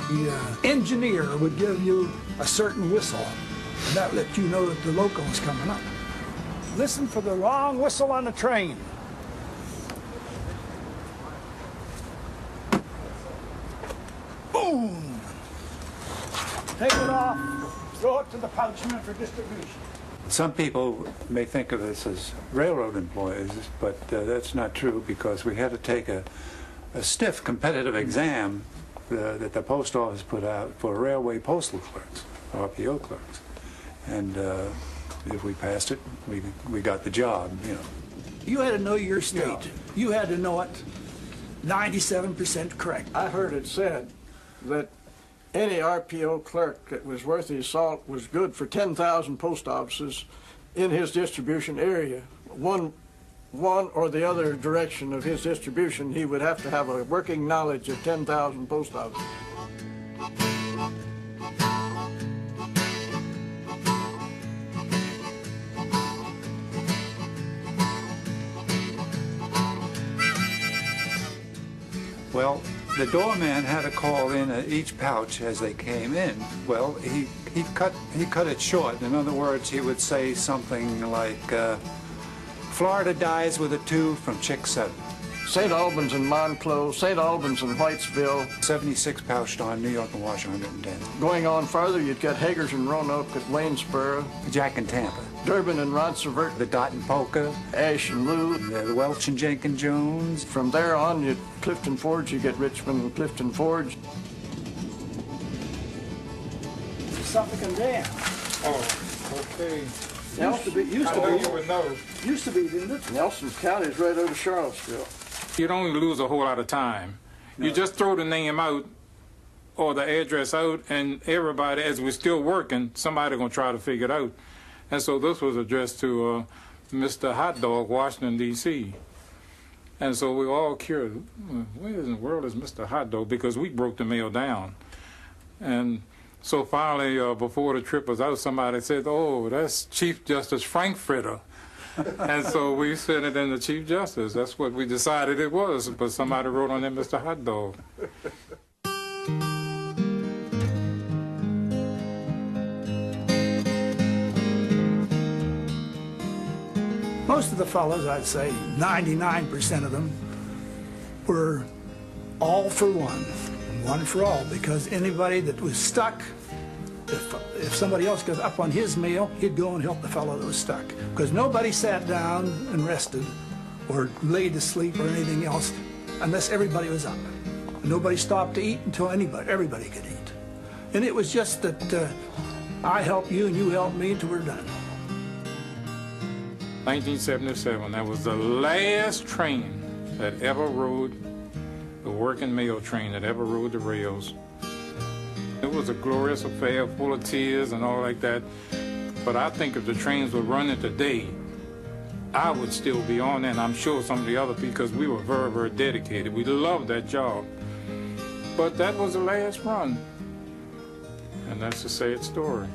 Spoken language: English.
The engineer would give you a certain whistle, and that let you know that the local is coming up. Listen for the wrong whistle on the train. Boom! Take it off, throw it to the pouchman for distribution. Some people may think of us as railroad employees, but that's not true, because we had to take a stiff competitive exam that the post office put out for railway postal clerks, RPO clerks. And if we passed it, we got the job, you know. You had to know your state. Yeah. You had to know it 97% correct. I heard it said that any RPO clerk that was worth his salt was good for 10,000 post offices in his distribution area. One or the other direction of his distribution, he would have to have a working knowledge of 10,000 post offices. Well, the doorman had to call in at each pouch as they came in. Well, he cut it short. In other words, he would say something like, Florida dies with a 2 from Chick 7. St. Albans and Monclove, St. Albans and Whitesville. 76 pouched on New York and Washington 110. Going on farther, you'd get Hager's and Roanoke at Waynesboro. Jack and Tampa. Durban and Roncevert. The Dot and Polka. Ash and Lou. The Welch and Jenkins Jones. From there on, you'd Clifton Forge, you get Richmond and Clifton Forge. Suffolk and Dam. Oh, okay. Used to be, didn't it? Nelson County's right over Charlottesville. You don't lose a whole lot of time. No. You just throw the name out or the address out, and everybody, as we're still working, somebody gonna try to figure it out. And so this was addressed to Mr. Hot Dog, Washington, D.C. And so we were all curious, where in the world is Mr. Hot Dog? Because we broke the mail down. And so finally, before the trip was out, somebody said, oh, that's Chief Justice Frankfurter. And so we sent it in to Chief Justice. That's what we decided it was, but somebody wrote on there Mr. Hot Dog. Most of the fellows, I'd say 99% of them, were all for one for all, because anybody that was stuck, if somebody else got up on his mail, he'd go and help the fellow that was stuck. Because nobody sat down and rested or laid to sleep or anything else unless everybody was up. Nobody stopped to eat until everybody could eat. And it was just that I help you and you help me until we're done. 1977, that was the last train that ever rode, the working mail train that ever rode the rails. It was a glorious affair, full of tears and all like that. But I think if the trains were running today, I would still be on there, and I'm sure some of the other people, because we were very, very dedicated. We loved that job. But that was the last run. And that's a sad story.